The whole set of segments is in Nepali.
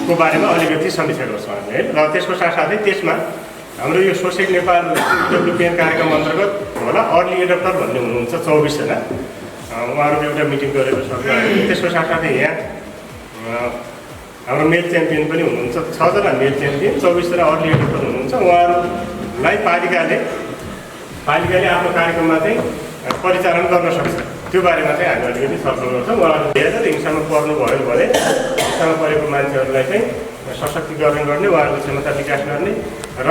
को बारेमा अलिकति समीक्षा गर्छौँ हामी है। र त्यसको साथसाथै त्यसमा हाम्रो यो सोसेक नेपाल डेभलपमेन्ट कार्यक्रम अन्तर्गत होला अर्ली एडप्टर भन्ने हुनुहुन्छ 24 जना, उहाँहरूको एउटा मिटिङ गरेको छ। त्यसको साथसाथै यहाँ हाम्रो मेल च्याम्पियन पनि हुनुहुन्छ, 6 जना मेल च्याम्पियन, 24 जना अर्ली एडप्टर हुनुहुन्छ। उहाँहरूलाई पालिकाले आफ्नो कार्यक्रममा चाहिँ परिचालन गर्न सक्छ, त्यो बारेमा चाहिँ हामी अलिकति छलफल गर्छौँ। उहाँहरू 2000 हिंसामा पर्नुभयो भने हिंसामा परेको मान्छेहरूलाई चाहिँ सशक्तिकरण गर्ने, उहाँहरूको क्षमता विकास गर्ने र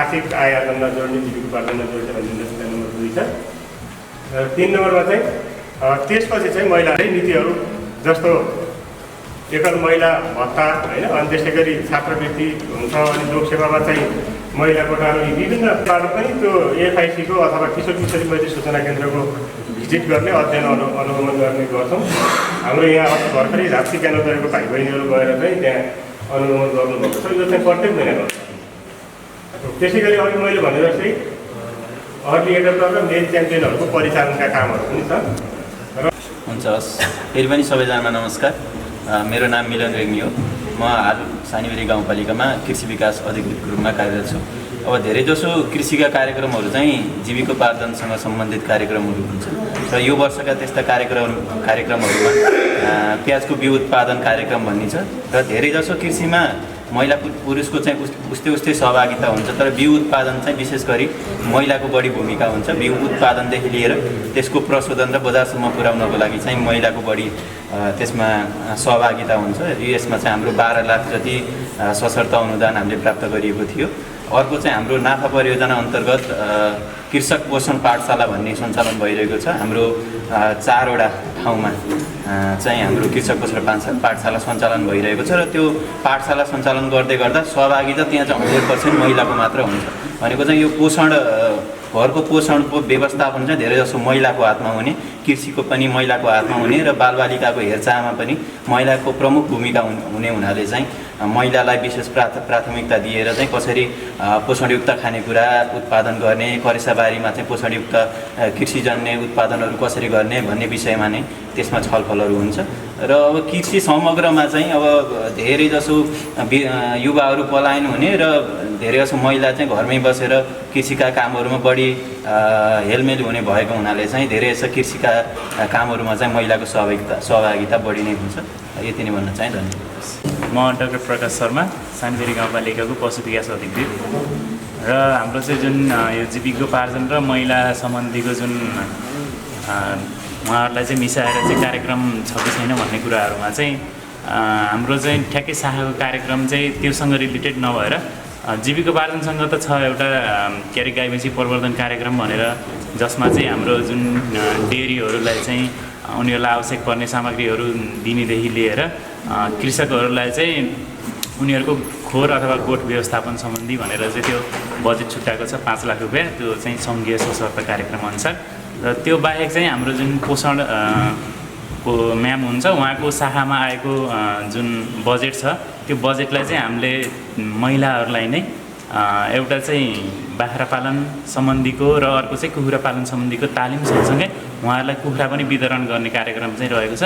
आर्थिक आय आर्जनमा जोड्ने, जीविकोपार्जनमा जोड्ने भन्ने नम्बर 2 छ। 3 नम्बरमा चाहिँ त्यसपछि चाहिँ महिलाले नीतिहरू जस्तो एकल महिला भत्ता होइन, अनि त्यसै गरी छात्रवृत्ति हुन्छ, अनि लोकसेवामा चाहिँ महिला कोटाहरू विभिन्न कुराहरू पनि त्यो एफआइसीको अथवा किशोर किशोरी मैत्री सूचना केन्द्रको भिजिट गर्ने, अध्ययन अनुगमन गर्ने गर्छौँ। हाम्रो यहाँ भर्खरै झाँसी ज्ञानोदयको भाइ बहिनीहरू गएर चाहिँ त्यहाँ अनुगमन गर्नुभएको छ। यो चाहिँ प्रत्येक महिना गर्छ। त्यसै गरी अघि मैले भने जस्तै अर्ली एडप्टर र मेल च्याम्पियनहरूको परिचालनका कामहरू पनि छ। हुन्छ, हस्। फेरि पनि सबैजनालाई नमस्कार। मेरो नाम मिलन रेग्मी हो। म हाल सानीबेरी गाउँपालिकामा कृषि विकास अधिकृतको रूपमा कार्यरत छु। अब धेरैजसो कृषिका कार्यक्रमहरू चाहिँ जीविकोपार्जनसँग सम्बन्धित कार्यक्रमहरू हुन्छन् र यो वर्षका त्यस्ता कार्यक्रमहरूमा प्याजको बिउ उत्पादन कार्यक्रम भन्ने छ र धेरैजसो कृषिमा महिला पुरुषको चाहिँ उस्तै सहभागिता हुन्छ, तर बिउ उत्पादन चाहिँ विशेष गरी महिलाको बढी भूमिका हुन्छ। बिउ उत्पादनदेखि लिएर त्यसको प्रशोधन र बजारसम्म पुर्याउनको लागि चाहिँ महिलाको बढी त्यसमा सहभागिता हुन्छ। यसमा चाहिँ हाम्रो 12 लाख जति सशर्त अनुदान हामीले प्राप्त गरिएको थियो। अर्को चाहिँ हाम्रो नाफा परियोजना अन्तर्गत कृषक पोषण पाठशाला भन्ने सञ्चालन भइरहेको छ। हाम्रो 4 वटा ठाउँमा चाहिँ हाम्रो कृषक पोषण पाठशाला सञ्चालन भइरहेको छ र त्यो पाठशाला सञ्चालन गर्दै गर्दा सहभागिता त्यहाँ चाहिँ 100% महिलाको मात्र हुन्छ। भनेको चाहिँ यो घरको पोषणको व्यवस्थापन चाहिँ धेरैजसो महिलाको हातमा हुने, कृषिको पनि महिलाको हातमा हुने र बालबालिकाको हेरचाहमा पनि महिलाको प्रमुख भूमिका हुने हुनाले चाहिँ महिलालाई विशेष प्राथमिकता दिएर चाहिँ कसरी पोषणयुक्त खानेकुरा उत्पादन गर्ने, करेसाबारीमा चाहिँ पोषणयुक्त कृषिजन्य उत्पादनहरू कसरी गर्ने भन्ने विषयमा नै त्यसमा छलफलहरू हुन्छ। र अब कृषि समग्रमा चाहिँ अब धेरैजसो युवाहरू पलायन हुने र धेरैजसो महिला चाहिँ घरमै बसेर कृषिका कामहरूमा बढी हेलमेल हुने भएको हुनाले चाहिँ धेरै जसो कृषिका कामहरूमा चाहिँ महिलाको सहभागिता बढी नै हुन्छ। यति नै भन्न चाहे। धन्यवाद। म डाक्टर प्रकाश शर्मा, सानीबेरी गाउँपालिकाको पशु विकास अधिकृत र हाम्रो चाहिँ जुन यो जीविकोपार्जन र महिला सम्बन्धीको जुन उहाँहरूलाई चाहिँ मिसाएर चाहिँ कार्यक्रम छ कि छैन भन्ने कुराहरूमा चाहिँ हाम्रो चाहिँ ठ्याक्कै शाखाको कार्यक्रम चाहिँ त्योसँग रिलेटेड नभएर जीविकोपार्जनसँग त छ एउटा के अरे गाई भैँसी प्रवर्धन कार्यक्रम भनेर, जसमा चाहिँ हाम्रो जुन डेरीहरूलाई चाहिँ उनीहरूलाई आवश्यक पर्ने सामग्रीहरू दिनेदेखि लिएर कृषकहरूलाई चाहिँ उनीहरूको खोर अथवा गोठ व्यवस्थापन सम्बन्धी भनेर चाहिँ त्यो बजेट छुट्याएको छ 5 लाख रुपियाँ, त्यो चाहिँ सङ्घीय सशर्त कार्यक्रम अनुसार। र त्यो बाहेक चाहिँ हाम्रो जुन पोषण को म्याम हुन्छ उहाँको शाखामा आएको जुन बजेट छ त्यो बजेटलाई चाहिँ हामीले महिलाहरूलाई नै एउटा चाहिँ बाख्रा पालन सम्बन्धीको र अर्को चाहिँ कुखुरा पालन सम्बन्धीको तालिम सँगसँगै उहाँहरूलाई कुखुरा पनि वितरण गर्ने कार्यक्रम चाहिँ रहेको छ।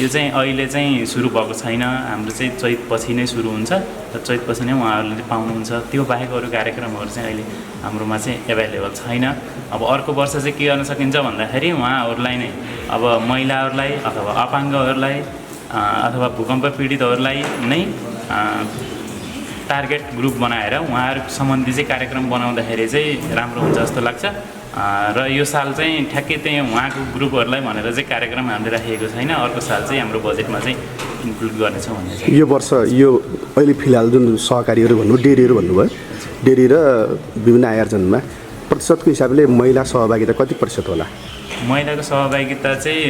यो चाहिँ अहिले चाहिँ सुरु भएको छैन, हाम्रो चाहिँ चैतपछि नै सुरु हुन्छ र चैतपछि नै उहाँहरूले पाउनुहुन्छ। त्यो बाहेक अरू कार्यक्रमहरू चाहिँ अहिले हाम्रोमा चाहिँ एभाइलेबल छैन। अब अर्को वर्ष चाहिँ के गर्न सकिन्छ भन्दाखेरि उहाँहरूलाई नै अब महिलाहरूलाई अथवा अपाङ्गहरूलाई अथवा भूकम्प पीडितहरूलाई नै टार्गेट ग्रुप बनाएर उहाँहरू सम्बन्धी चाहिँ कार्यक्रम बनाउँदाखेरि चाहिँ राम्रो हुन्छ जस्तो लाग्छ। र यो साल चाहिँ ठ्याक्कै त्यही उहाँको ग्रुपहरूलाई भनेर चाहिँ कार्यक्रम हामीले राखेको छैन। अर्को साल चाहिँ हाम्रो बजेटमा चाहिँ इन्क्लुड गर्नेछौँ भन्ने चाहिँ। यो वर्ष यो अहिले फिलहाल जुन सहकारीहरू डेरीहरू भन्नुभयो, डेरी र विभिन्न आयोजनमा प्रतिशतको हिसाबले महिला सहभागिता कति प्रतिशत होला? महिलाको सहभागिता चाहिँ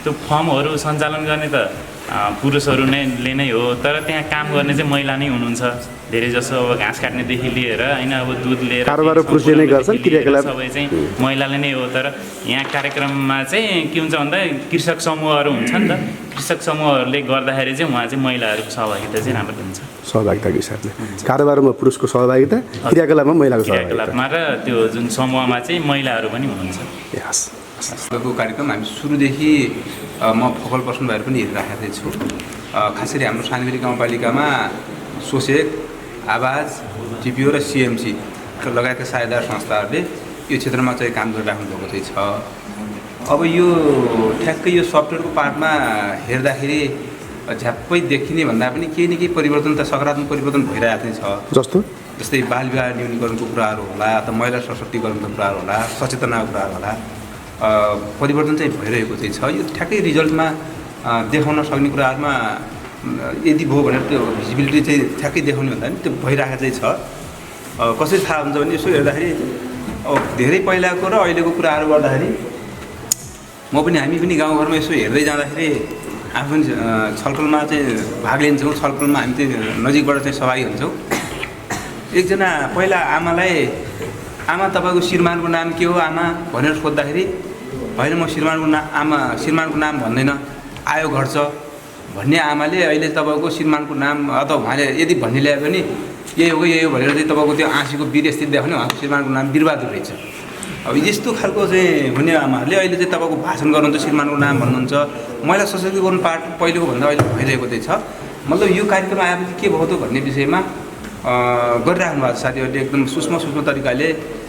त्यो फर्महरू सञ्चालन गर्ने त पुरुषहरूले नै हो, तर त्यहाँ काम गर्ने चाहिँ महिला नै हुनुहुन्छ। धेरै जसो अब घाँस काट्नेदेखि लिएर होइन, अब दुध लिएर कारोबार पुरुषले नै गर्छन्, क्रियाकलाप सबै चाहिँ महिलाले नै हो। तर यहाँ कार्यक्रममा चाहिँ के हुन्छ भन्दा कृषक समूहहरू हुन्छ नि त, कृषक समूहहरूले गर्दाखेरि चाहिँ उहाँ चाहिँ महिलाहरूको सहभागिता चाहिँ राम्रो हुन्छ। सहभागिताको हिसाबले कारोबारमा पुरुषको सहभागिता, क्रियाकलापमा महिलाको क्रियाकलापमा र त्यो जुन समूहमा चाहिँ महिलाहरू पनि हुनुहुन्छ। को कार्यक्रम हामी सुरुदेखि म फोकल पर्सन भएर पनि हेरिराखेको छु। खास गरी हाम्रो सानीबेरी गाउँपालिकामा सोसेक, आवाज, टिपिओ र सिएमसी लगायतका साझेदार संस्थाहरूले यो क्षेत्रमा चाहिँ काम गरिराख्नु भएको चाहिँ छ। अब यो ठ्याक्कै यो सफ्टवेयरको पार्टमा हेर्दाखेरि झ्याप्पै देखिने भन्दा पनि केही न केही परिवर्तन त सकारात्मक परिवर्तन भइरहेको चाहिँ छ। जस्तै बाल विवाह न्यूनीकरणको कुराहरू होला अथवा महिला सशक्तिकरणको कुराहरू होला, सचेतनाको कुराहरू होला, परिवर्तन चाहिँ भइरहेको चाहिँ छ। यो ठ्याक्कै रिजल्टमा देखाउन सक्ने कुराहरूमा यदि भयो भनेर त्यो भिजिबिलिटी चाहिँ ठ्याक्कै देखाउने भन्दा पनि त्यो भइरहेको चाहिँ छ। कसरी थाहा हुन्छ भने यसो हेर्दाखेरि अब धेरै पहिलाको र अहिलेको कुराहरू गर्दाखेरि हामी पनि गाउँघरमा यसो हेर्दै जाँदाखेरि आफू पनि छलफलमा चाहिँ भाग लिन्छौँ। छलफलमा हामी चाहिँ नजिकबाट चाहिँ सहभागी हुन्छौँ। एकजना पहिला आमा तपाईँको श्रीमानको नाम के हो आमा भनेर सोद्धाखेरि होइन म श्रीमानको नाम भन्दैन आयो घट्छ भन्ने आमाले अहिले तपाईँको श्रीमानको नाम अथवा उहाँले यदि भन्ने ल्याए पनि यही हो भनेर चाहिँ तपाईँको त्यो आँसीको वीर स्थिति देखाउने उहाँको श्रीमानको नाम वीरबहादुर रहेछ। अब यस्तो खालको चाहिँ हुने आमाहरूले अहिले चाहिँ तपाईँको भाषण गर्नुहुन्छ, श्रीमानको नाम भन्नुहुन्छ। महिला सशक्तिकरण पार्ट पहिलेको भन्दा अहिले भइरहेको चाहिँ छ। मतलब यो कार्यक्रम आएपछि के भयो त भन्ने विषयमा गरिराख्नु भएको छ साथीहरूले। एकदम सूक्ष्म तरिकाले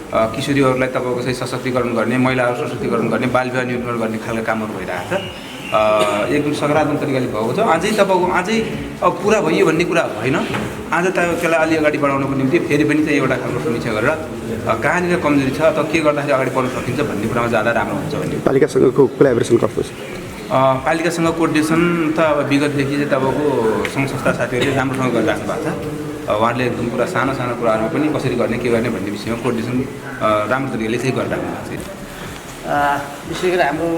किशोरीहरूलाई तपाईँको चाहिँ सशक्तिकरण गर्ने, महिलाहरू सशक्तिकरण गर्ने, बाल विवाह न्यूनीकरण गर्ने खालको कामहरू भइरहेको छ। एकदम सकारात्मक तरिकाले भएको छ। अझै अब पुरा भयो भन्ने कुरा होइन। आज त्यसलाई अलि अगाडि बढाउनको निम्ति फेरि पनि चाहिँ एउटा खालको समीक्षा गरेर कहाँनिर कमजोरी छ अथवा के गर्दाखेरि अगाडि बढ्न सकिन्छ भन्ने कुरामा जाँदा राम्रो हुन्छ भन्ने। पालिकासँगको कोलाबोरेसन कस्तो छ? पालिकासँग कोर्डिनेसन त अब विगतदेखि चाहिँ तपाईँको सङ्घ संस्था साथीहरूले राम्रोसँग गरिराख्नु भएको छ। उहाँहरूले एकदम पुरा सानो कुराहरूमा पनि कसरी गर्ने के गर्ने भन्ने विषयमा कोर्डिनेसन राम्रो तरिकाले चाहिँ गरिराख्नु भएको छ। विशेष गरी हाम्रो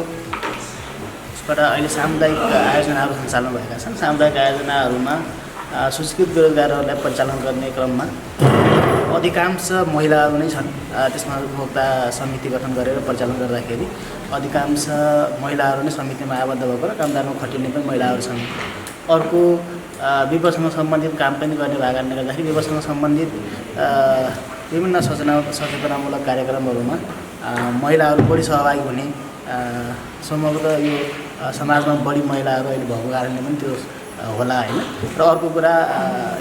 अहिले सामुदायिक आयोजनाहरू सञ्चालन भएका छन्। सामुदायिक आयोजनाहरूमा सूचीकृत बेरोजगारहरूलाई परिचालन गर्ने क्रममा अधिकांश महिलाहरू नै छन्। त्यसमा उपभोक्ता समिति गठन गरेर परिचालन गर्दाखेरि अधिकांश महिलाहरू नै समितिमा आबद्ध भएको र कामदारमा खटिने पनि महिलाहरू छन्। अर्को विवाहसँग सम्बन्धित काम पनि गर्ने भएको कारणले गर्दाखेरि विवाहसँग सम्बन्धित विभिन्न सचेतनामूलक कार्यक्रमहरूमा महिलाहरू बढी सहभागी हुने सम्भवतः यो समाजमा बढी महिलाहरू अहिले भएको कारणले पनि त्यो होला होइन। र अर्को कुरा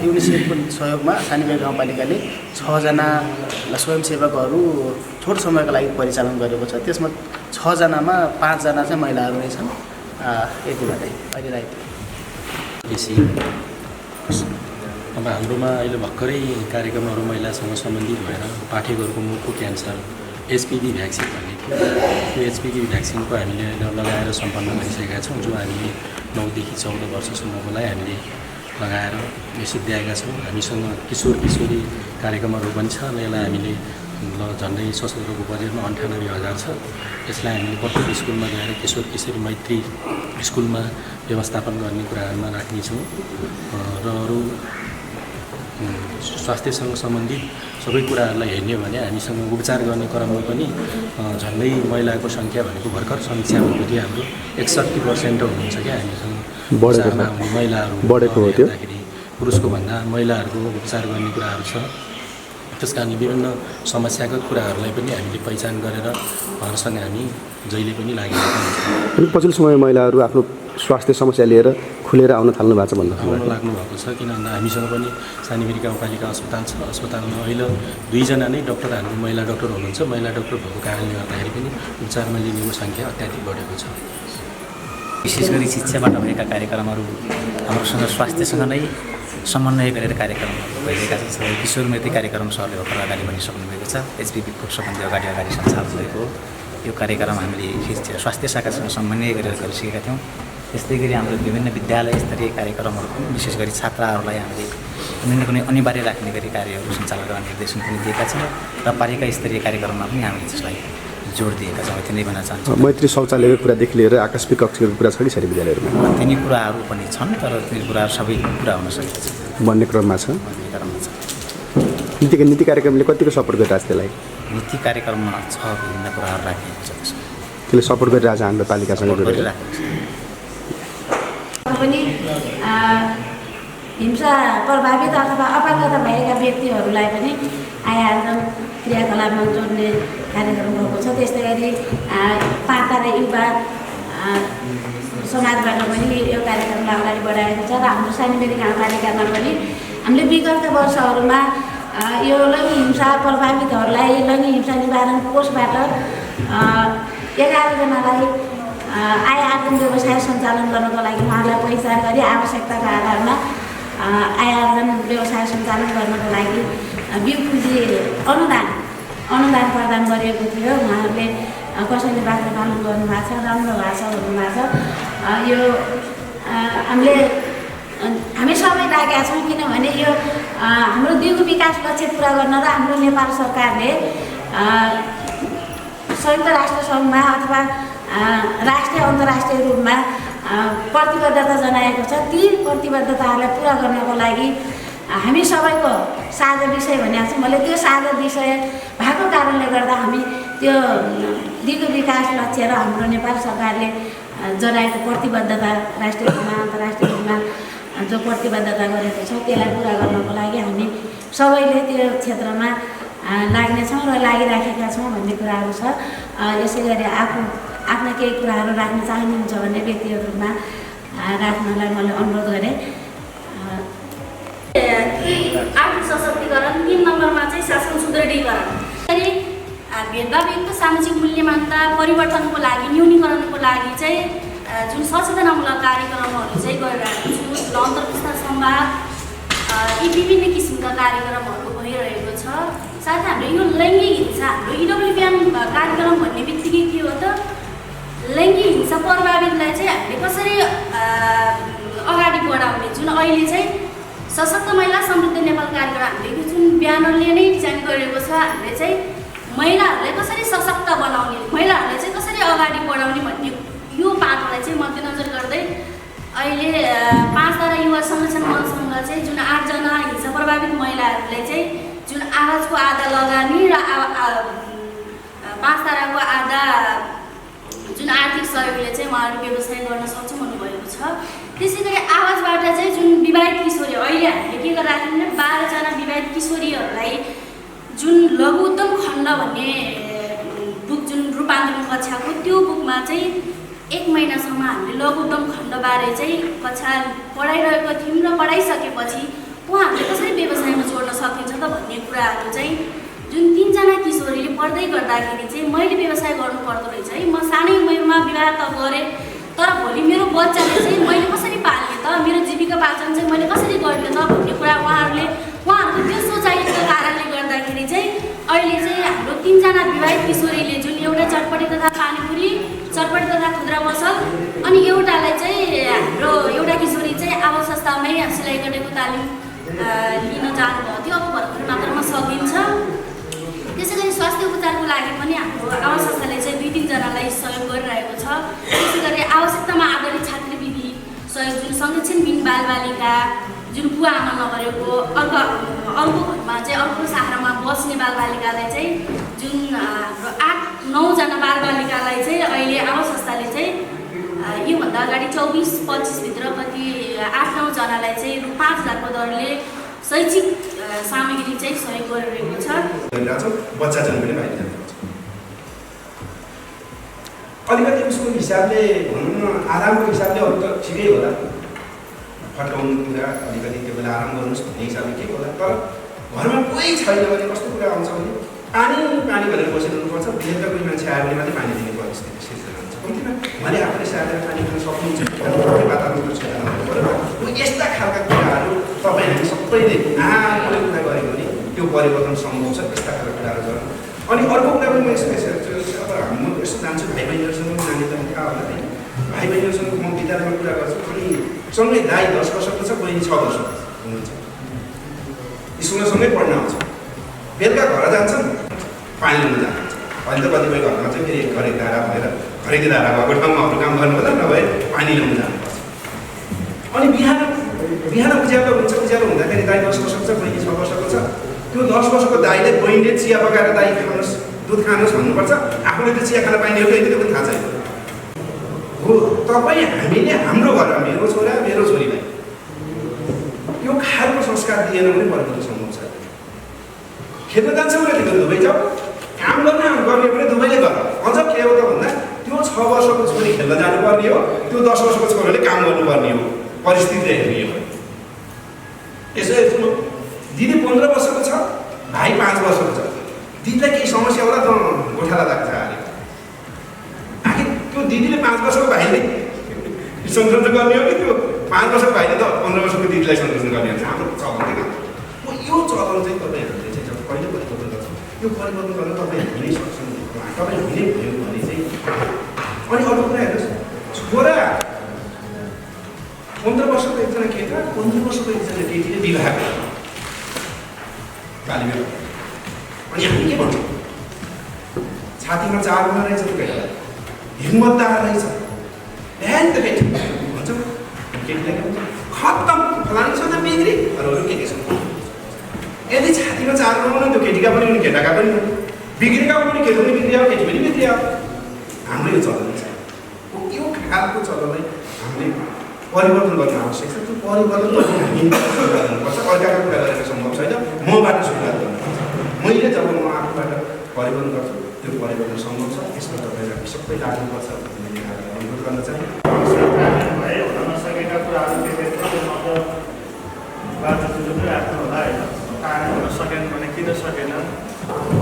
युनिसेफको सहयोगमा सानीबेरी गाउँपालिकाले 6 जना स्वयंसेवकहरू छोटो समयको लागि परिचालन गरेको छ। त्यसमा 6 जनामा 5 जना चाहिँ महिलाहरू नै छन्। यति मात्रै अहिले राइट। अब हाम्रोमा अहिले भर्खरै कार्यक्रमहरू महिलासँग सम्बन्धित भएर पाठकहरूको मुखको क्यान्सर एचपिभी भ्याक्सिन भन्ने थियो। त्यो एचपिभी भ्याक्सिनको हामीले लगाएर सम्पन्न गरिसकेका छौँ। जो हामीले 9 देखि 14 वर्षसम्मकोलाई हामीले लगाएर सिद्ध्याएका छौँ। हामीसँग किशोरी कार्यक्रमहरू पनि छ। यसलाई हामीले झन्डै सशस्त्रको बजेटमा 98,000 छ। यसलाई हामीले प्रत्येक स्कुलमा गएर किशोरी मैत्री स्कुलमा व्यवस्थापन गर्ने कुराहरूमा राख्नेछौँ। र अरू स्वास्थ्यसँग सम्बन्धित सबै कुराहरूलाई हेर्ने हो भने हामीसँग उपचार गर्ने क्रममा पनि झन्डै महिलाको सङ्ख्या भनेको भर्खर समीक्षा भएको थियो। हाम्रो 61% हुनुहुन्छ क्या हामीसँग उपचारमा आउने महिलाहरू बढेको हो त्यो। पुरुषको भन्दा महिलाहरूको उपचार गर्ने कुराहरू छ। त्यस कारण विभिन्न समस्यागत कुराहरूलाई पनि हामीले पहिचान गरेर उहाँहरूसँग हामी जहिले पनि लागेका हुन्छौँ। पछिल्लो समय महिलाहरू आफ्नो स्वास्थ्य समस्या लिएर खुलेर आउन थाल्नु भएको छ भन्दा लाग्नु भएको छ। किन भन्दा हामीसँग पनि सानीबेरी गाउँपालिका अस्पताल छ। अस्पतालमा अहिले 2 जना नै डक्टर हाम्रो महिला डक्टर हुनुहुन्छ। महिला डक्टर भएको कारणले गर्दाखेरि पनि उपचारमा लिनेको सङ्ख्या अत्याधिक बढेको छ। विशेष गरी शिक्षाबाट भएका कार्यक्रमहरू हाम्रोसँग स्वास्थ्यसँग नै समन्वय गरेर कार्यक्रमहरू भइरहेका छन्। किशोर मृत्यु कार्यक्रम सरले भर्खर अगाडि बढिसक्नु भएको छ। एचपिभीको सबभन्दा अगाडि सञ्चालन भएको यो कार्यक्रम हामीले स्वास्थ्य शाखासँग समन्वय गरेर गरिसकेका थियौँ। त्यस्तै गरी हाम्रो विभिन्न विद्यालय स्तरीय कार्यक्रमहरू पनि विशेष गरी छात्राहरूलाई हामीले कुनै अनिवार्य राख्ने गरी कार्यहरू सञ्चालन गर्ने निर्देशन पनि दिएका छौँ। र पालिका स्तरीय कार्यक्रममा पनि हामीले त्यसलाई जोड दिएका छौँ। यति नै भन्न चाहन्छु। मैत्री शौचालयको कुरादेखि लिएर आकस्मिक कक्षको कुरा छ कि छैन विद्यालयहरूमा? तिनी कुराहरू पनि छन्, तर ती कुराहरू सबै पुरा हुन सकेको छ, बन्ने क्रममा छ। नीति कार्यक्रमले कतिको सपोर्ट गरिरहेको छ त्यसलाई? नीति कार्यक्रममा छ विभिन्न कुराहरू राखिएको छ। त्यसले सपोर्ट गरिरहेको छ हाम्रो पालिकासँग जोडेर। पनि हिंसा प्रभावित अथवा अपाङ्गता भएका व्यक्तिहरूलाई पनि आइहाल्छन् क्रियाकलापमा जोड्ने कार्यक्रम भएको छ। त्यस्तै गरी पाता र युवा समाजबाट पनि यो कार्यक्रमलाई अगाडि बढाएको छ र हाम्रो सानीबेरी गाउँपालिकामा पनि हामीले विगतका वर्षहरूमा यो लैङ्गिक हिंसा प्रभावितहरूलाई लैङ्गिक हिंसा निवारण कोषबाट 11 जनालाई आय आर्जन व्यवसाय सञ्चालन गर्नको लागि उहाँहरूलाई पहिचान गरी आवश्यकताको आधारमा आय आर्जन व्यवसाय सञ्चालन गर्नको लागि बिउ पुँजी अनुदान प्रदान गरिएको थियो। उहाँहरूले कसैले बाख्रा पालन गर्नुभएको छ, राम्रो भएको छ भन्नुभएको छ। यो हामी सबै लागेका छौँ, किनभने यो हाम्रो दिगो विकास लक्ष्य पुरा गर्न र हाम्रो नेपाल सरकारले संयुक्त राष्ट्र सङ्घमा अथवा राष्ट्रिय अन्तर्राष्ट्रिय रूपमा प्रतिबद्धता जनाएको छ। ती प्रतिबद्धताहरूलाई पुरा गर्नको लागि हामी सबैको साझा विषय भनेको छ। मैले त्यो साझा विषय भएको कारणले गर्दा हामी त्यो दिगो विकास लक्ष्य र हाम्रो नेपाल सरकारले जनाएको प्रतिबद्धता राष्ट्रिय रूपमा अन्तर्राष्ट्रिय रूपमा जो प्रतिबद्धता गरेको छ त्यसलाई पुरा गर्नको लागि हामी सबैले त्यो क्षेत्रमा लाग्नेछौँ र लागिराखेका छौँ भन्ने कुराहरू छ। यसै गरी आफ्ना केही कुराहरू राख्न चाहनुहुन्छ भने व्यक्तिगत रूपमा राख्नलाई मैले अनुरोध गरेँ। आर्थिक सशक्तिकरण, 3 नम्बरमा चाहिँ शासन सुदृढीकरण। भेदभावयुक्त सामाजिक मूल्यमान्यता परिवर्तनको लागि, न्यूनीकरणको लागि चाहिँ जुन सचेतनामूलक कार्यक्रमहरू चाहिँ गरिरहेको छु, अन्तर्पुस्ता संवाद, यी विभिन्न किसिमका कार्यक्रमहरू भइरहेको छ। साथै हाम्रो यो लैङ्गिक हिंसा, हाम्रो इडब्ल्युपिएन कार्यक्रम भन्ने बित्तिकै के हो त, लैङ्गिक हिंसा प्रभावितलाई चाहिँ हामीले कसरी अगाडि बढाउने, जुन अहिले चाहिँ सशक्त महिला समृद्ध नेपाल कार्यक्रम हामीले जुन ब्यानरले नै डिजाइन गरेको छ, हामीले चाहिँ महिलाहरूलाई कसरी सशक्त बनाउने, महिलाहरूलाई चाहिँ कसरी अगाडि बढाउने भन्ने यो पाटोलाई चाहिँ मध्यनजर गर्दै अहिले 5 तारा युवा संरक्षण मञ्चसँग चाहिँ जुन 8 जना हिंसा प्रभावित महिलाहरूलाई चाहिँ जुन आवाजको आधा लगानी र 5 ताराको आधा जुन आर्थिक सहयोगले चाहिँ उहाँहरू व्यवसाय गर्न सक्छौँ भन्नुभएको छ। त्यसै गरी आवाजबाट चाहिँ जुन विवाहित किशोरी, अहिले हामीले के गरिराख्यौँ भने 12 जना विवाहित किशोरीहरूलाई जुन लघु उद्यम खण्ड भन्ने बुक, जुन रूपान्तरण कक्षाको, त्यो बुकमा चाहिँ 1 महिनासम्म हामीले लघु उद्यम खण्डबारे चाहिँ कक्षा पढाइरहेको थियौँ र पढाइसकेपछि उहाँहरूले कसरी व्यवसायमा जोड्न सकिन्छ त भन्ने कुराहरू चाहिँ जुन 3 जना किशोरीले पढ्दै गर्दाखेरि चाहिँ मैले व्यवसाय गर्नु पर्दो रहेछ है, म सानै उमेरमा विवाह त गरेँ, तर भोलि मेरो बच्चाले चाहिँ मैले कसरी पाल्ने त, मेरो जीविकापार्जन चाहिँ मैले कसरी गर्ने त भन्ने कुरा उहाँहरूको त्यो सोचाइको कारणले गर्दाखेरि चाहिँ अहिले चाहिँ हाम्रो 3 जना विवाहित किशोरीले जुन एउटा चटपटी तथा पानीपुरी, चटपटी तथा खुद्रा पसल, अनि एउटालाई चाहिँ हाम्रो एउटा किशोरी चाहिँ आवास संस्थामै सिलाइ गरेको तालिम लिन जानुभएको थियो, अब भर्खर मात्रामा सकिन्छ। त्यसै गरी स्वास्थ्य उपचारको लागि पनि हाम्रो आवास संस्थाले चाहिँ 2-3 जनालाई सहयोग गरिरहेको छ। त्यसै गरी आवश्यकतामा आधारित छात्रवृत्ति सहयोग, जुन संरक्षणविहीन बालबालिका, जुन बुवा आमा नभएको अर्को घरमा चाहिँ अर्को सहारामा बस्ने बालबालिकालाई चाहिँ जुन हाम्रो 8-9 जना बालबालिकालाई चाहिँ अहिले आवास संस्थाले चाहिँ योभन्दा अगाडि 24-25 भित्र कति 8-9 जनालाई चाहिँ रु 5,000 को दरले शैक्षिक सामग्री चाहिँ सहयोग गरिरहेको छ। बच्चा जन्मने पाइन्छ अलिकति उसको हिसाबले भनौँ न, आरामको हिसाबले अरू त ठिकै होला, फटाउनु कुरा अलिकति त्यो बेला आराम गर्नुहोस् भन्ने हिसाबले के होला। तर घरमा कोही छैन भने कस्तो कुरा आउँछ भने पानी भनेर बसिरहनुपर्छ, बेलुका कोही मान्छे आयो भने मात्रै पानी दिने परिस्थिति सिर्जना हुन्छ। कम्तीमा भने आफूले सारेर पानी खान सक्नुहुन्छ, वातावरण यस्ता खालका कुराहरू तपाईँ हामी सबैले आफूले कुरा गऱ्यो भने त्यो परिवर्तन सम्भव छ। यस्ता खालका कुराहरू गर्न अनि अर्को कुरा पनि म यसो अब म यसो जान्छु भाइ बहिनीहरूसँग, नानी त थाहा होला है, भाइ बहिनीहरूसँग म विद्यालयमा कुरा गर्छु। अनि सँगै दाइ 10 वर्षको छ, बहिनी 6 वर्षको हुनुहुन्छ, स्कुलसँगै पढ्न आउँछ, बेलुका घर जान्छन्, पानी ल्याउन जानुहुन्छ। अहिले त कतिपय घरमा चाहिँ फेरि घरेक धारा भएर घरेकी धारा भएको ठाउँमा अरू काम गर्नुपर्दा नभए पानी ल्याउन जानुपर्छ। अनि बिहान उज्यालो हुन्छ, उज्यालो हुँदाखेरि दाइ 10 वर्षको छ, बहिनी 6 वर्षको छ। त्यो 10 वर्षको दाइले बहिनीले चिया पकाएर दाइ खानुहोस्, दुध खानुहोस् भन्नुपर्छ। आफूले त्यो चिया खान पाइने हो कि त्यो पनि थाहा छैन हो। तपाईँ हामीले हाम्रो घरमा मेरो छोरा मेरो छोरीलाई यो खालको संस्कार दिएन भने परिवर्तन सम्भव छ। खेल्न जान्छ भने दुवै जाऊ, काम गर्ने पनि दुवैले गर। अझ के हो त भन्दा त्यो 6 6 वर्षको छोरी खेल्न जानुपर्ने हो, त्यो 10 वर्षको छोरीले काम गर्नुपर्ने हो, परिस्थितिले हेर्ने हो। यसो हेर्छु, दिदी 15 वर्षको छ, भाइ 5 वर्षको छ, दिदीलाई केही समस्या होला त गोठाला लाग्छ अरे। आखिर त्यो दिदीले 5 वर्षको भाइले सन्तोष गर्ने हो कि त्यो 5 वर्षको भाइले त 15 वर्षको दिदीलाई सन्तोष गर्ने हुन्छ? हाम्रो चलन चाहिँ यो चलन चाहिँ तपाईँहरूले चाहिँ जब कहिले परिवर्तन गर्छ, यो परिवर्तन गर्न तपाईँ हामीले सक्छौँ, तपाईँ हामीले भयो भने चाहिँ। अनि अर्को कुरा हेर्नुहोस्, छोरा 15 वर्षको एकजना केटा 15 वर्षको एकजना केटीले विवाह गर्छ बाल्यविवाह। अनि हामी के भन्छौँ? छातीमा 4 हुँदो रहेछ त्यो केटालाई, हिम्मतदार रहेछ, बिहान त केटी भन्छौँ। केटीलाई के भन्छ? खत्तम, फलानसँग बिग्री, अरू केटीसँग। यदि छातीमा 4 नहुनु त्यो केटीका पनि हुन्, केटाका पनि हुन्, बिग्रेका पनि केटी पनि बिग्रियो, केटी पनि बिग्रियो। हाम्रो यो चलन छ, यो खालको चलनलाई हामीले परिवर्तन गर्न आवश्यक छ। त्यो परिवर्तन हामी गर्नुपर्छ, अर्काको कुरा गरेर सम्भव छैन, मबाट सुरुवात गर्नुपर्छ। मैले जब म आफूबाट परिवर्तन गर्छु त्यो परिवर्तन सम्भव छ, यसमा तपाईँहरू सबै लाग्नुपर्छ भन्ने अनुरोध गर्न चाहे। भए हुन नसकेका कुराहरू के के बाटोतिर राख्नु होला होइन, कारण हुन सकेन भने किन सकेन,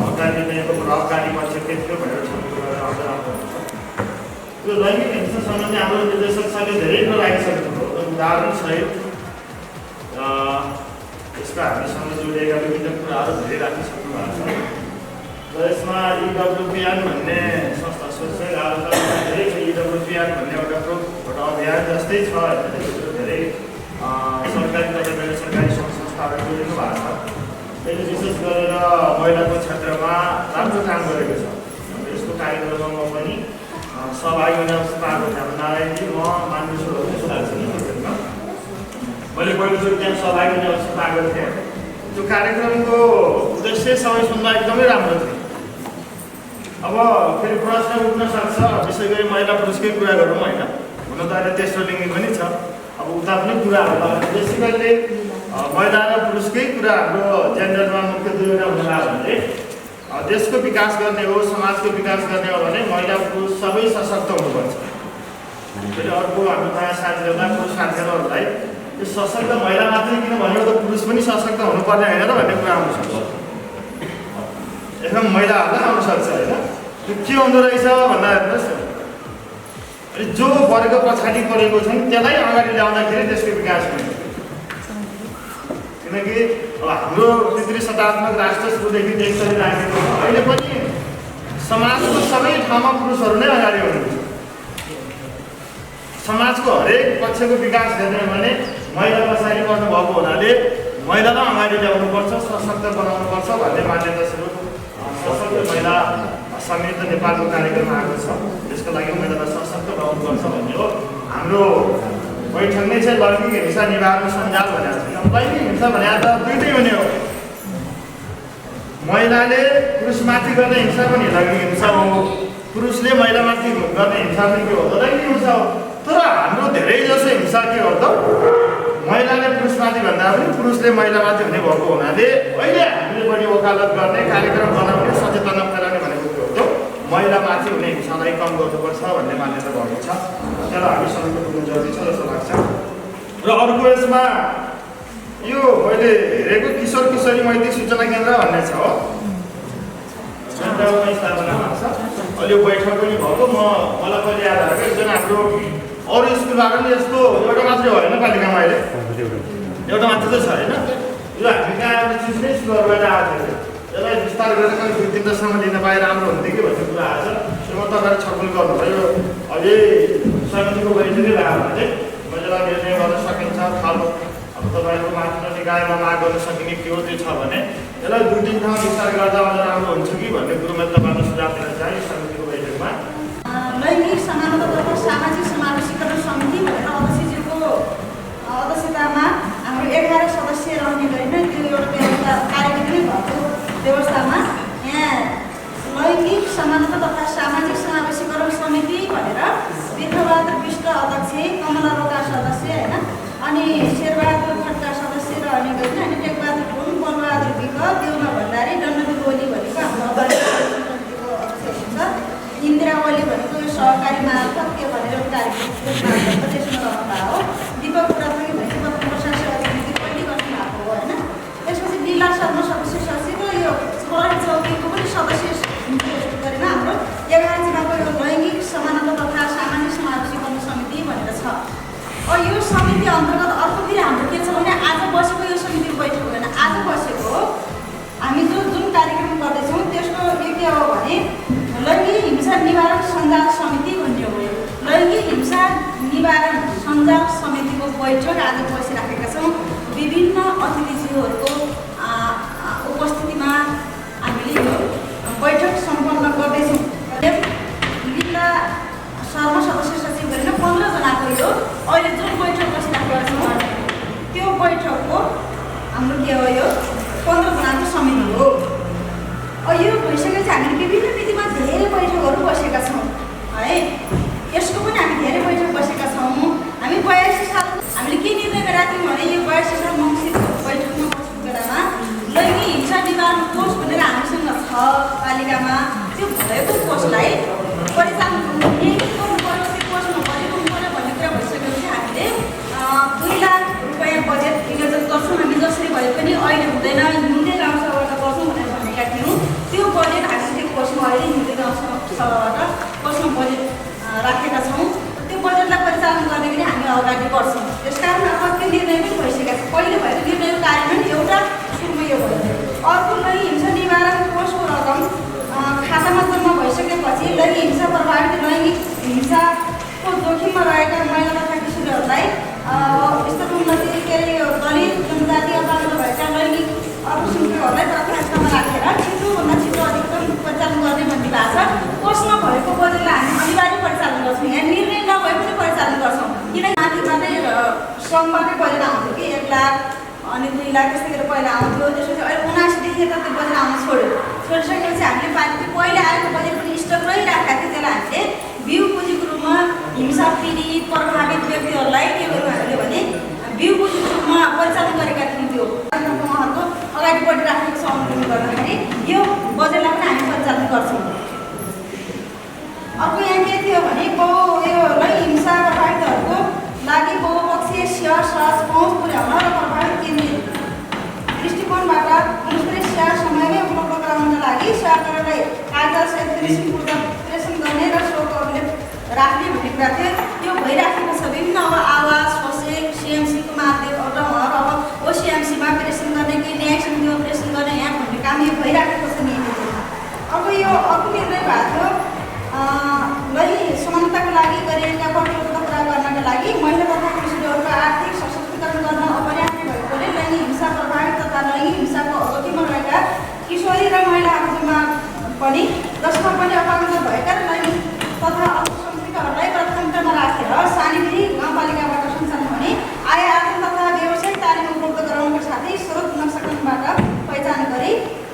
हकारी निर्णयको प्रभावकारी पक्ष के थियो भनेर छलफल गरेर अझ राम्रो हुन्छ। त्यो लैङ्गिक हिंसा सम्बन्धी हाम्रो निर्देशक सरले धेरै कुरा लागिसकेको हो, उदाहरणसहित यसमा हामीसँग जोडिएका विभिन्न कुराहरू धेरै राखिसक्नु भएको छ। र यसमा इडब्ल्युपिआन भन्ने संस्था सोच्दै धेरै इडब्ल्युपिआन भन्ने एउटा अभियान जस्तै छ, त्यसभित्र धेरै सरकारी तथा गैर सरकारी संस्थाहरू जोडिनु भएको छ। त्यसले विशेष गरेर महिलाको क्षेत्रमा राम्रो काम गरेको छ। यसको कार्यक्रममा पनि सहभागी हुने अवसर पाएको थिएँ। नारायणजी, म मानिसहरू यस्तो लाग्छ नि त्यसमा मैले पहिलोचोटि त्यहाँ सहभागी हुने अवसर पाएको थिएँ। त्यो कार्यक्रमको उद्देश्य सबै सुन्दा एकदमै राम्रो थियो। अब फेरि प्रश्न उठ्न सक्छ, विशेष गरी महिला पुरुषकै कुरा गरौँ होइन, हुन त अहिले तेस्रो लिङ्गी पनि छ, अब उता पनि कुराहरू गर्दा बेसिकल्ली महिला र पुरुषकै कुरा हाम्रो जेन्डरमा मुख्य दुईवटा हुँदा भने देशको विकास गर्ने हो, समाजको विकास गर्ने हो भने महिला पुरुष सबै सशक्त हुनुपर्छ। फेरि अर्को हाम्रो नयाँ साथीहरूलाई, पुरुष साथीहरूलाई यो सशक्त महिला मात्रै किन भन्यो त पुरुष पनि सशक्त हुनुपर्ने होइन र भन्ने कुरा आउनसक्छ। एकदम महिलाहरूलाई आउनसक्छ होइन, त्यो के हुँदो रहेछ भन्दा हेर्नुहोस्, जो वर्ग पछाडि परेको छन् त्यसलाई अगाडि ल्याउँदाखेरि त्यसको विकास हुन्छ। किनकि अब हाम्रो पितृ सत्तात्मक राष्ट्र सुरुदेखि देश चलिराखेको छ, अहिले पनि समाजको सबै ठाउँमा पुरुषहरू नै अगाडि हुनुहुन्छ। समाजको हरेक पक्षको विकास गर्ने भने महिला पछाडि पर्नुभएको हुनाले महिलालाई अगाडि ल्याउनुपर्छ, सशक्त बनाउनुपर्छ भन्ने मान्यता स्वरूप सशक्त महिला समेत नेपालको कार्यक्रम आएको छ। त्यसको लागि महिलालाई सशक्त बनाउनुपर्छ भन्ने हो। हाम्रो बैठक नै चाहिँ लैङ्गिक हिंसा निवारण सञ्जाल भनेको छ। लैङ्गिक हिंसा भने त दुइटै हुने हो, महिलाले पुरुषमाथि गर्ने हिंसा पनि लैङ्गिक हिंसा हो, पुरुषले महिलामाथि गर्ने हिंसा पनि के हो त लैङ्गिक हिंसा हो। तर हाम्रो धेरै जसो हिंसा के हो त महिलाले पुरुषमाथि भन्दा पनि पुरुषले महिलामाथि हुने भएको हुनाले अहिले हामीले बढी वकालत गर्ने, कार्यक्रम बनाउने, सचेतना फैलाउने भनेको के हो त महिलामाथि हुने हिंसालाई कम गर्नुपर्छ भन्ने मान्यता भएको छ। त्यसलाई हामी सबैको बुझ्नु जरुरी छ जस्तो लाग्छ। र अर्को यसमा यो मैले हेरेको किशोर किशोरी मैत्री सूचना केन्द्र भन्ने छ हो, स्थापना भएको छ। अहिले यो बैठक पनि भएको, मलाई पहिले याद आएको एकजना हाम्रो अरू स्कुलबाट पनि यस्तो एउटा मात्रै होइन पालिकामा, अहिले एउटा मात्रै त छ होइन। यो हामी कहाँ एउटा चिज नै स्कुलहरूबाट आएको थियो, यसलाई विस्तार गरेर कहिले 2-3 लिन पाए राम्रो हुन्थ्यो कि भन्ने कुरा आएछ। म तपाईँहरू छलफल गर्नुभयो, अझै समितिको बैठकै लाग्यो भने मैले निर्णय गर्न सकिन्छ। थप अब तपाईँहरूको माथिल्लो निकायमा माग गर्न सकिने के हो त्यो छ भने यसलाई 2-3 ठाउँ विस्तार गर्दा अझ राम्रो हुन्छ कि भन्ने कुरो मैले तपाईँलाई सुझाव दिन चाहे समितिको बैठकमा। लैङ्गिक समानता तथा सामाजिक समावेशीकरण समिति भनेर अध्यक्षज्यूको अध्यक्षतामा हाम्रो 11 सदस्य रहने गरिन त्यो एउटा व्यवस्था कार्यक्रम नै भएको व्यवस्थामा यहाँ लैङ्गिक समानता तथा सामाजिक समावेशीकरण समिति भनेर बिर्खबहादुर विष्ट अध्यक्ष, कमला रोका सदस्य होइन, अनि शेरबहादुर खड्का सदस्य रहने गरिन, अनि टेकबहादुर गुरुङ, बलबहादुर विक, देउमा भण्डारी, डन्डबहादुर ओली भनेको हाम्रो अध्यक्ष छ, इन्दिरा ओली भनेको सहकारी त्यसमा रहनुभएको हो। दिपक बुढाथोकी भनेको प्रशासन सेवा समिति पहिले गर्नु भएको हो होइन। त्यसपछि लीला शर्मा सदस्य सचिव र यो प्रहरी चौकीको पनि सदस्य गरेर हाम्रो 11 जिल्लाको यो लैङ्गिक समानता तथा सामान्य समावेशीकरण समिति भनेर छ। यो समिति अन्तर्गत अर्को फेरि हाम्रो के छ भने आज बसेको यो समितिको बैठक हुँदैन। आज बसेको हामी जुन कार्यक्रम गर्दैछौँ त्यसको यो के हो भने लैङ्गिक हिंसा निवारण सञ्जाल समिति भन्ने हो। लैङ्गिक हिंसा निवारण सञ्जाल समितिको बैठक आज बसिराखेका छौँ। विभिन्न अतिथिज्यूहरूको उपस्थितिमा हामीले यो बैठक सम्पन्न गर्दैछौँ। लीला शर्मा सदस्य सचिव गरेर 15 जनाको यो अहिले जुन बैठक बसिराखेका छौँ त्यो बैठकको हाम्रो के हो यो 15 जनाको समिति हो। यो भइसकेपछि हामीले विभिन्न मितिमा धेरै बैठकहरू बसेका छौँ है। यसको पनि हामी धेरै बैठक बसेका छौँ। हामी 82 साल हामीले के निर्णय गरेका थियौँ भने यो 82 साल मङ्सिरको बैठकमा बसेको बेलामा लैङ्गिक हिंसा निवारण कोष भनेर हामीसँग छ पालिकामा। त्यो भएको कोषलाई परिचालन गर्नु पऱ्यो, त्यो कोषमा बजेट हुनु पऱ्यो भन्ने कुरा भइसकेपछि हामीले 2 लाख रुपियाँ बजेट विनियोजन गर्छौँ। हामी जसरी भए पनि अहिले हुँदैन हिउँदे गाउँसभाबाट गर्छौँ भनेर भनेका थियौँ। त्यो बजेट हामी त्यो कोषमा अहिले हिउँदे गाउँसभाबाट कोषमा बजेट राखेका छौँ। त्यो बजेटलाई परिचालन गर्ने गरी हामी अगाडि बढ्छौँ। त्यसकारण अब त्यो निर्णय पनि भइसकेको छ। पहिले भएको निर्णयको कार्यान्वयन एउटा सुरुमा यो भयो। अर्को लैङ्गिक हिंसा निवारण कोषको रकम खातामा जम्मा भइसकेपछि लैङ्गिक हिंसा प्रभावित लैङ्गिक हिंसाको जोखिममा रहेका महिला तथा किशोरीहरूलाई स्तर उन्नति के अरे दलित जनजाति अपाङ्ग भएका लैङ्गिक अल्पसङ्ख्यकहरूलाई प्राथमिकतामा राखेर छिटोभन्दा छिटो अधिकतम परिचालन गर्ने भन्ने भएको छ। कोषमा भएको बजेटलाई हामी अनिवार्य परिचालन गर्छौँ। यहाँ निर्णय नभए पनि परिचालन गर्छौँ। किनकि माथिबाटै श्रमबाटै बजेट आउँथ्यो कि 1 लाख अनि 2 लाख त्यस्तै गरेर पहिला आउँथ्यो। त्यसपछि अहिले 79देखि यता त्यो बजेट आउन छोडिसकेपछि हामीले पहिले आएको बजेट पनि स्टक रहिराखेका थियो। त्यसलाई हामीले बिउ पुँजीको रूपमा हिंसा पीडित प्रभावित व्यक्तिहरूलाई के गर्यौँ हामीले भने बिउ पुँजीको रूपमा परिचालन गरेका थियौँ। त्यो उहाँहरूको अगाडि बढिराखेको छ अनुमति गर्दाखेरि यो बजेटलाई पनि हामी परिचालन गर्छौँ। अर्को यहाँ के थियो भने यो लैङ्गिक हिंसा प्रभावितहरूको लागि बहुपक्षीय सेवा सहज पहुँच पुर्याउन र प्रभावित केन्द्रित दृष्टिकोणबाट मुनिस्पति सेवा समयमै उपलब्ध गराउनका लागि सेवाकर्मीलाई कागजातसहित प्रेषण गर्ने र सोको अभिलेख राख्ने भन्ने कुरा थियो। यो भइराखेको छ। विभिन्न अब आवास सोसेक सिएमसीको माध्यमबाट उहाँहरू अब ओसिएमसीमा प्रेषण गर्ने कि न्यायिक समितिमा प्रेषण गर्ने यहाँ भन्ने काम यो भइराखेको छ नियमित। अर्को यो अर्को निर्णय भएको थियो लैङ्गिक समानताको लागि गरिएका प्रतिबद्धता पुरा गर्नका लागि महिला तथा किशोरीहरूको आर्थिक सशक्तिकरण गर्न अपर्याप्त भएकोले लैङ्गिक हिंसा प्रभावित तथा लैङ्गिक हिंसाको जोखिममा रहेका किशोरी र महिलाहरूमा पनि जसमा पनि अपाङ्गता भएका लैङ्गिक तथा अल्पसङ्ख्यकहरूलाई प्राथमिकतामा राखेर सानीबेरी गाउँपालिकाबाट सञ्चालन हुने आय आर्जन तथा व्यावसायिक तालिम उपलब्ध गराउनका साथै स्रोत नक्साकरणबाट पहिचान गरी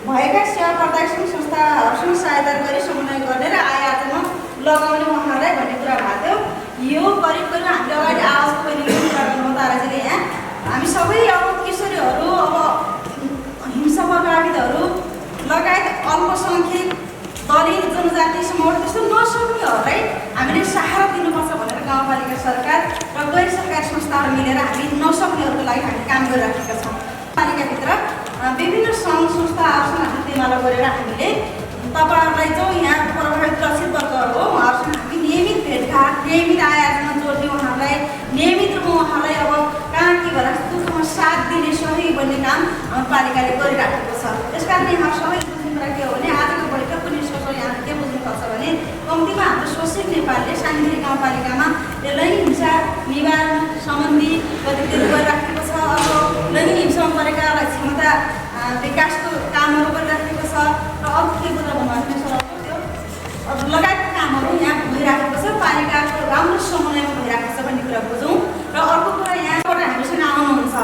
भएका सेवा प्रदायक संस्थाहरूसँग सहायता गरी समन्वय गर्ने र आय आर्जनमा लगाउने उहाँहरूलाई भन्ने कुरा भएको थियो। यो करिब हामीले अगाडि आवाजको पनि कुरा गर्नुभयो ताराजीले। यहाँ हामी सबै अब किशोरीहरू अब हिंसा प्रभावितहरू लगायत अल्पसङ्ख्यक दलित जनजाति समूह त्यस्तो नसक्नेहरूलाई हामीले सहारा दिनुपर्छ भनेर गाउँपालिका सरकार र गैर सरकारी संस्थाहरू मिलेर हामी नसक्नेहरूको लागि हामी काम गरिराखेका छौँ। पालिकाभित्र विभिन्न सङ्घ संस्थाहरूसँग हामी तेमालो गरेर हामीले तपाईँहरूलाई जो यहाँ प्रभावित लक्षित वर्गहरू हो उहाँहरूसँग हामी नियमित भेटघाट नियमित आय आर्जनमा जोड्ने उहाँहरूलाई नियमित रूपमा उहाँलाई अब कहाँ के भएर दुःखमा साथ दिने सहयोग बन्ने काम हाम्रो पालिकाले गरिराखेको छ। त्यसकारण यहाँ सबै बुझ्ने कुरा के हो भने आजको बैठकको निष्कर्ष यहाँ के बुझ्नुपर्छ भने कम्तीमा हाम्रो सोसेक नेपालले सानीबेरी गाउँपालिकामा लैङ्गिक हिंसा निवारण सम्बन्धी गतिविधिहरू गरिराखेको छ। अब लैङ्गिक हिंसामा परेका क्षमता विकासको कामहरू गरिराखेको छ र अरू के कुरा भन्नु त्यो लगायतका कामहरू यहाँ भइराखेको छ। पालिकाको राम्रो समन्वयमा भइरहेको छ भन्ने कुरा बुझौँ। र अर्को कुरा यहाँबाट हामीसँग आउनुहुन्छ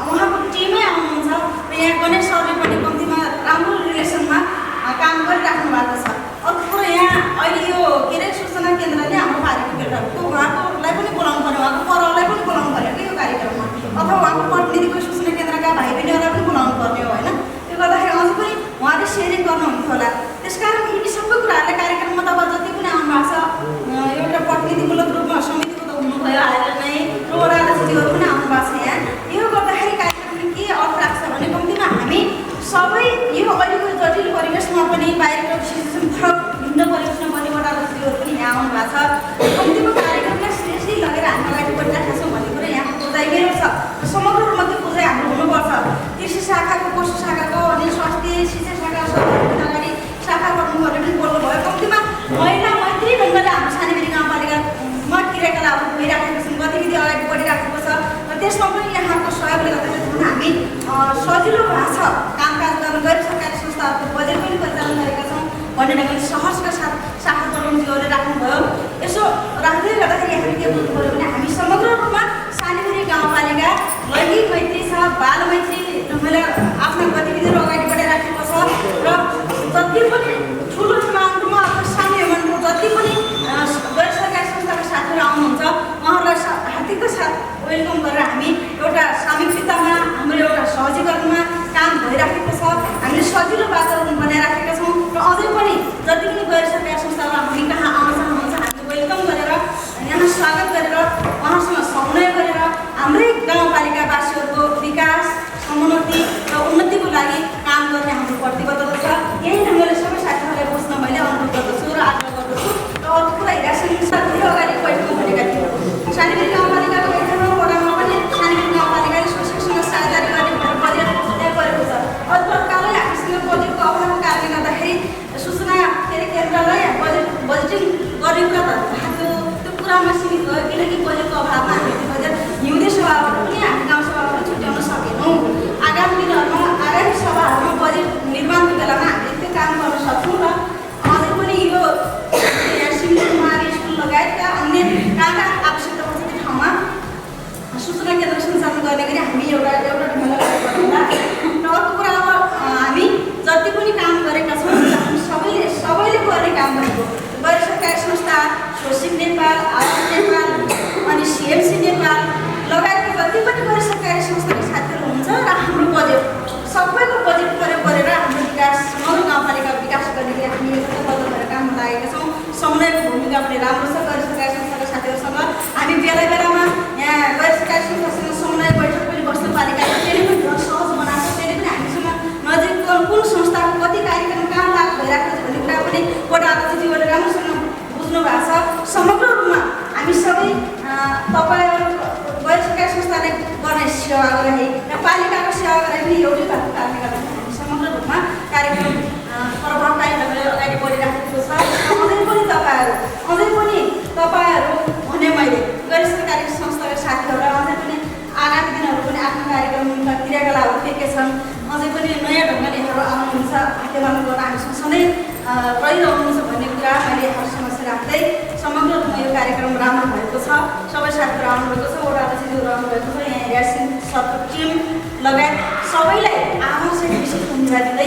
उहाँको टिमै आउनुहुन्छ र यहाँ गणेश सरले पनि कम्तीमा राम्रो रिलेसनमा काम गरिराख्नु भएको छ। अर्को कुरा यहाँ अहिले यो के अरे सूचना केन्द्रले हाम्रो पालिका केन्द्रहरूको उहाँकोलाई पनि बोलाउनु पऱ्यो, उहाँको परलाई पनि बोलाउनु पऱ्यो कि यो कार्यक्रममा, अथवा उहाँको प्रतिनिधिको सूचना केन्द्रका भाइ बहिनीहरूलाई पनि बोलाउनु पर्ने हो होइन। त्यो गर्दा थप भिन्न परिवेशमा बनेबाट अतिथिहरू पनि यहाँ आउनु भएको छ। कम्तीको कार्यक्रमलाई सिरियसली लगेर हामी अगाडि बढिरहेका छौँ भन्ने कुरा यहाँको बुझाइ मेरो छ। समग्र रूपमा त्यो बुझाइ हाम्रो हुनुपर्छ। कृषि शाखाको, पशु शाखाको अनि स्वास्थ्य शिक्षा शाखा सबै अगाडि शाखा गर्नु भनेर पनि बोल्नुभयो। कम्तीमा महिला मैत्री ढङ्गले हाम्रो सानीबेरी गाउँपालिकामा क्रियाकलापहरू भइराखेको छौँ, गतिविधि अगाडि बढिराखेको छ र त्यसमा पनि यहाँको सहयोगले गर्दाखेरि हामी सजिलो भएको छ कामकाज गर्न। गैर सरकारी संस्थाहरूको बजेट पनि परिचालन गरेका छौँ भन्ने ढङ्गले सहजका साथ शाखा प्रबन्धकहरूले राख्नुभयो। यसो राख्दै गर्दाखेरि हामी के बुझ्नु पऱ्यो भने हामी समग्र रूपमा सानीबेरी गाउँपालिका लैङ्गिक मैत्री छ, बाल मैत्री ढङ्गले आफ्ना गतिविधिहरू अगाडि बढाइराखेको छ र जति पनि ठुलो एमाउन्टमा अथवा सानो एमाउन्टमा जति पनि गैर सरकारी संस्थाका साथीहरू आउनुहुन्छ उहाँहरूलाई हार्दिकका साथ वेलकम गरेर हामी एउटा सामिप्यतामा हाम्रो एउटा सहजीकरणमा काम भइराखेको छ। हामीले सजिलो वातावरण बनाइराखेका छौँ र अझै पनि जति पनि गैर सरकारी संस्थाहरू हामी कहाँ आउन चाहनुहुन्छ हामीले वेलकम गरेर यहाँ स्वागत गरेर उहाँसँग समन्वय गरेर हाम्रै गाउँपालिकावासीहरूको विकास, समुन्नति र उन्नतिको लागि काम गर्ने हाम्रो प्रतिबद्धता छ। यही ढङ्गले सबै साथीहरूलाई बुझ्न मैले अनुरोध गर्दछु र आग्रह गर्दछु। र अर्को कुरा हिरासनी साथीहरू अगाडि बैठकमा भनेका थियो सानीबेरी गाउँपालिकाको 11औँ वडामा पनि सानीबेरी गाउँपालिकाले सोसिएलसँग साझेदारी गर्ने भनेर बजेट तय गरेको छ। अल्पकालै हामीसँग बजेटको अभावको कारणले गर्दाखेरि सूचना केन्द्रलाई बजेटिङ गर्ने कुरा त त्यो कुरामा सीमित भयो, किनकि बजेटको अभावमा हामीले बजेट हिउँदे सभाबाट पनि हामी गाउँ सभाबाट छुट्याउन सकेनौँ। आगामी दिनहरूमा आगामी सभाहरूमा बजेट निर्माणको बेलामा हामीले त्यो काम गर्न सक्छौँ र अझै पनि यो सिमिली कुमारी स्कुल लगायतका अन्य कहाँ कहाँ आवश्यकता पर्छ त्यो ठाउँमा सूचना केन्द्र सञ्चालन गर्ने गरी हामी एउटा ढङ्गले गर्नुपर्ला। र अर्को कुरा अब हामी जति पनि काम गरेका छौँ हामी सबैले गर्ने काम गरेको गैर सरकारी संस्था, सोसिङ नेपाल, आवास नेपाल अनि सिएमसी नेपाल लगायतका जति पनि गैर सरकारी संस्थाका साथीहरू हुनुहुन्छ र हाम्रो बजेट सबैको बजेट प्रयोग गरेर हाम्रो विकास, समग्र गाउँपालिकाको विकास गर्ने गरी हामी एकताबद्ध भएर काममा लागेका छौँ। समन्वयको भूमिका पनि राम्रो छ गैर सरकारी संस्थाका साथीहरूसँग। हामी बेला बेलामा यहाँ गैर सरकारी संस्थासँग समन्वय बैठक पनि बस्नु पालिकाले त्यसले पनि झन् सहज बनाएको छ। त्यसले पनि हामीसँग नजिक कुन संस्थाको कति कार्यक्रम कहाँ लागु भइरहेको छ भन्ने कुरा पनि वडा अध्यक्षज्यूले राम्रोसँग बुझ्नु भएको छ। समग्र रूपमा हामी सबै तपाईँहरू गैर सरकारी संस्थाले गर्ने सेवा गराइ र पालिकाको सेवा गराइ पनि एउटै भएको कारणले गर्दाखेरि हामी समग्र रूपमा कार्यक्रम प्रभावकारी ढङ्गले अगाडि बढिराखेको छ। अझै पनि तपाईँहरू भने मैले गैर सरकारी संस्थाका साथीहरूलाई अझै पनि आगामी दिनहरू पनि आफ्नो कार्यक्रमका क्रियाकलापहरू के के छन् अझै पनि नयाँ ढङ्गले यहाँहरू आउनुहुन्छ, हातेमालो गर्न हामीसँग सधैँ रहिरहनुहुन्छ भन्ने कुरा मैले यहाँहरूसँग राख्दै समग्र रूपमा यो कार्यक्रम राम्रो भएको छ। सबै साथीहरू आउनुभएको छ, वडा अध्यक्षज्यूहरू आउनुभएको छ, यहाँ हेरासिङ सरको टिम लगायत सबैलाई आमासहित विशेष भूमिका दिँदै